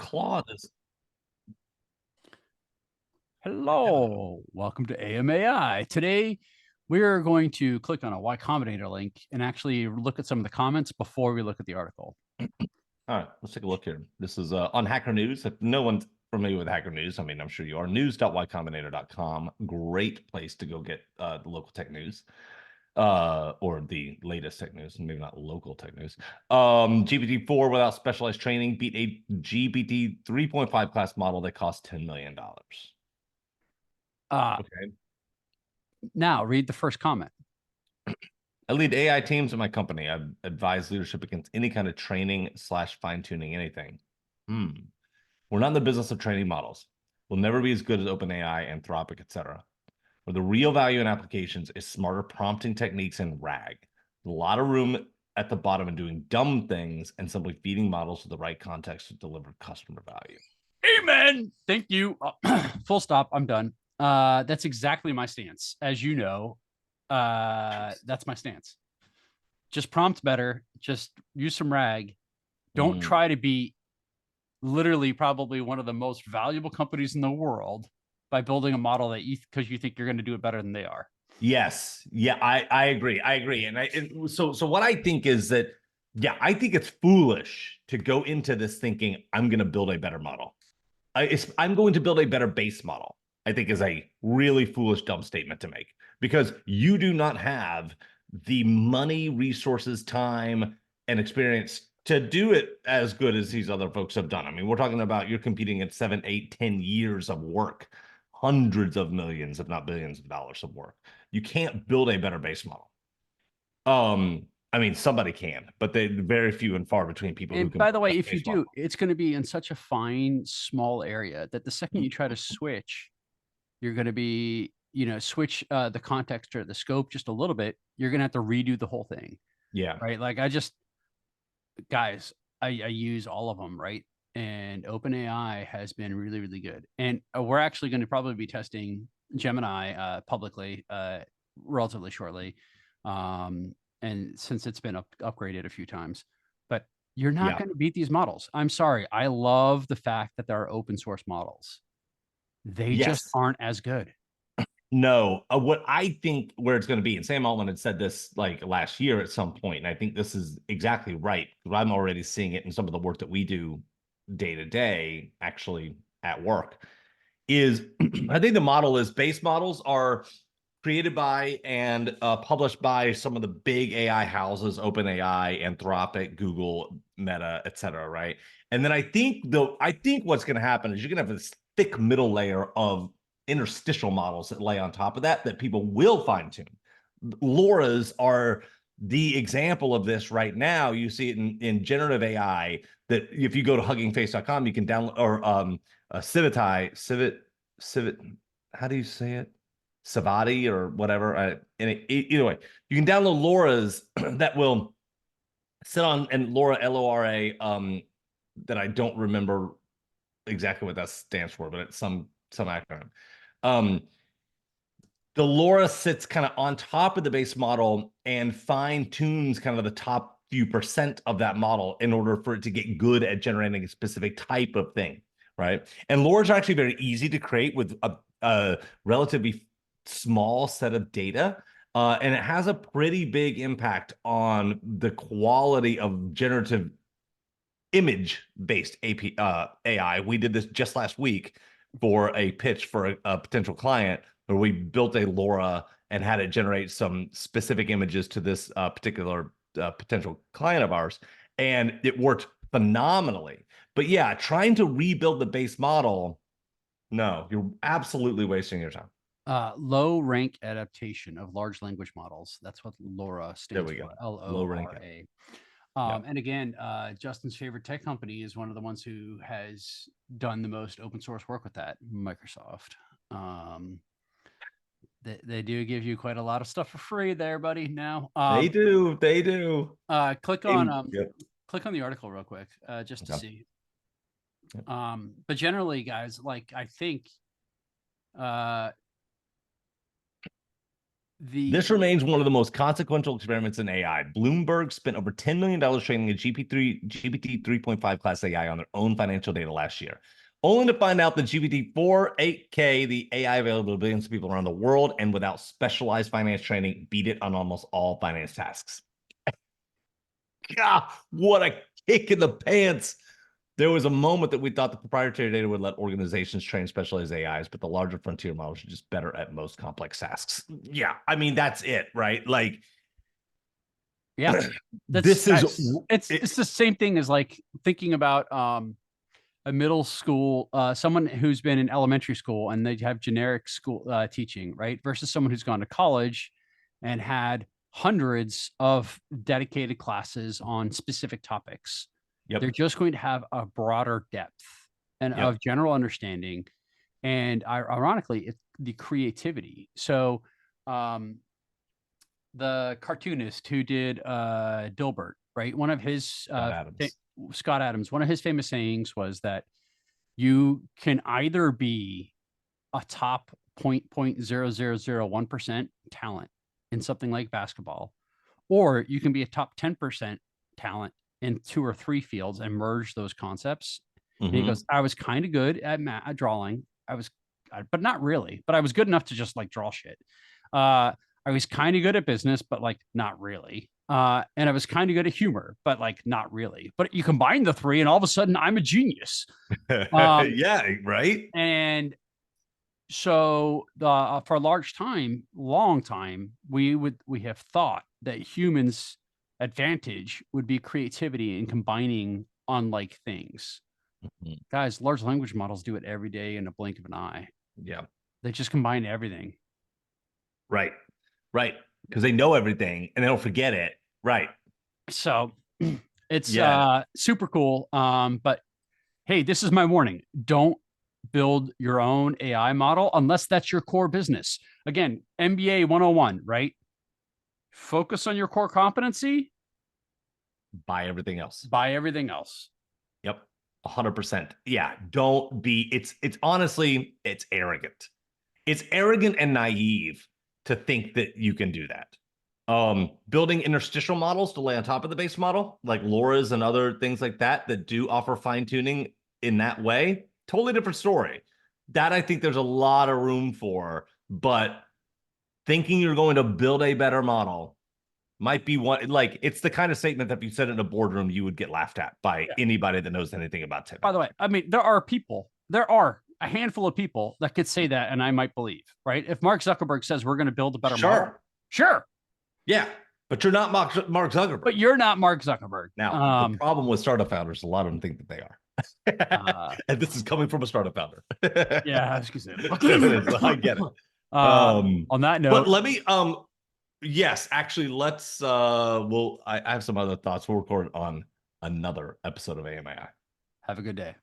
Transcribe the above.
Claude is. Hello, welcome to AMAI. Today, we're going to click on a Y Combinator link and actually look at some of the comments before we look at the article. All right, let's take a look here. This is on Hacker News. If no one's familiar with Hacker News, I mean, I'm sure you are. News.ycombinator.com. Great place to go get the local tech news or the latest tech news, maybe not local tech news. GPT-4 without specialized training beat a GPT 3.5 class model that cost $10 million. Okay. Now, read the first comment. I lead AI teams at my company. I've advised leadership against any kind of training / fine-tuning anything. We're not in the business of training models. We'll never be as good as OpenAI, Anthropic, etc. Where the real value in applications is smarter prompting techniques and RAG. A lot of room at the bottom in doing dumb things and simply feeding models with the right context to deliver customer value. Amen. Thank you. Full stop. I'm done. That's exactly my stance. As you know, that's my stance. Just prompt better. Just use some RAG. Don't try to be literally probably one of the most valuable companies in the world by building a model that because you think you're going to do it better than they are. Yes. Yeah, I agree. I agree. And so what I think is that, yeah, I think it's foolish to go into this thinking I'm going to build a better model. I'm going to build a better base model. I think is a really foolish, dumb statement to make because you do not have the money, resources, time, and experience to do it as good as these other folks have done. I mean, we're talking about you're competing at 7, 8, 10 years of work, hundreds of millions, if not billions of dollars of work. You can't build a better base model. I mean, somebody can, but they're very few and far between people who can. By the way, if you do, it's going to be in such a fine, small area that the second you try to switch, you're going to be, switch the context or the scope just a little bit. You're going to have to redo the whole thing. Yeah. Right. Like guys, I use all of them. Right. And OpenAI has been really, really good. And we're actually going to probably be testing Gemini publicly relatively shortly. And since it's been upgraded a few times, but you're not going to beat these models. I'm sorry. I love the fact that there are open source models. They just aren't as good. No, what I think where it's going to be, and Sam Altman had said this like last year at some point, and I think this is exactly right because I'm already seeing it in some of the work that we do day to day, actually at work, is I think the model is base models are created by and published by some of the big AI houses, OpenAI, Anthropic, Google, Meta, etc. Right, and then I think what's going to happen is you're going to have this thick middle layer of interstitial models that lay on top of that people will fine tune. LoRa's are the example of this right now. You see it in generative AI that if you go to huggingface.com, you can download or Civit. How do you say it? Savati or whatever. Either way, you can download LoRa's that will sit on and LoRa LORA that I don't remember exactly what that stands for, but it's some acronym. The LoRa sits kind of on top of the base model and fine tunes kind of the top few percent of that model in order for it to get good at generating a specific type of thing, right? And LoRa's are actually very easy to create with a relatively small set of data. And it has a pretty big impact on the quality of generative image-based AI. We did this just last week for a pitch for a potential client where we built a LoRa and had it generate some specific images to this particular potential client of ours. And it worked phenomenally. But yeah, trying to rebuild the base model, no, you're absolutely wasting your time. Low rank adaptation of large language models. That's what LoRa stands for. LORA. And again, Justin's favorite tech company is one of the ones who has done the most open source work with that, Microsoft. They do give you quite a lot of stuff for free there, buddy. Now they do. Click on the article real quick just to see. But generally, guys, like I think This remains one of the most consequential experiments in AI. Bloomberg spent over $10 million training a GPT 3.5 class AI on their own financial data last year, only to find out that GPT-4, 8K, the AI available to billions of people around the world, and without specialized finance training, beat it on almost all finance tasks. God, what a kick in the pants. There was a moment that we thought the proprietary data would let organizations train specialized AIs, but the larger frontier models are just better at most complex tasks. Yeah, I mean, that's it, right? Like, yeah, this is it's the same thing as like thinking about a middle school, someone who's been in elementary school and they have generic school teaching, right? Versus someone who's gone to college and had hundreds of dedicated classes on specific topics. Yep. They're just going to have a broader depth and of general understanding. And ironically, it's the creativity. So the cartoonist who did Dilbert, right? One of his Scott Adams, one of his famous sayings was that you can either be a top 0.0001% talent in something like basketball, or you can be a top 10% talent in 2 or 3 fields and merge those concepts. And he goes, I was kind of good at drawing. But not really, but I was good enough to just like draw shit. I was kind of good at business, but like not really. And I was kind of good at humor, but like not really. But you combine the 3 and all of a sudden I'm a genius. Yeah, right. And so for a long time, we have thought that humans' advantage would be creativity and combining unlike things. Guys, large language models do it every day in a blink of an eye. Yeah. They just combine everything. Right. Right. Because they know everything and they don't forget it. Right. So it's super cool. But hey, this is my warning. Don't build your own AI model unless that's your core business. Again, MBA 101, right? Focus on your core competency. Buy everything else. Buy everything else. Yep. 100%. Yeah. Don't be, it's honestly, it's arrogant. It's arrogant and naive to think that you can do that. Building interstitial models to lay on top of the base model, like LoRa's and other things like that, that do offer fine tuning in that way, totally different story. That I think there's a lot of room for, but thinking you're going to build a better model might be one, like, it's the kind of statement that if you said it in a boardroom, you would get laughed at by anybody that knows anything about tech. By the way, I mean, there are a handful of people that could say that, and I might believe, right? If Mark Zuckerberg says we're going to build a better model, sure. Yeah, but you're not Mark Zuckerberg. But you're not Mark Zuckerberg. Now, the problem with startup founders, a lot of them think that they are. And this is coming from a startup founder. Yeah, I was going to say. I get it. On that note. But let me, yes, actually, let's, I have some other thoughts. We'll record on another episode of AMAI. Have a good day.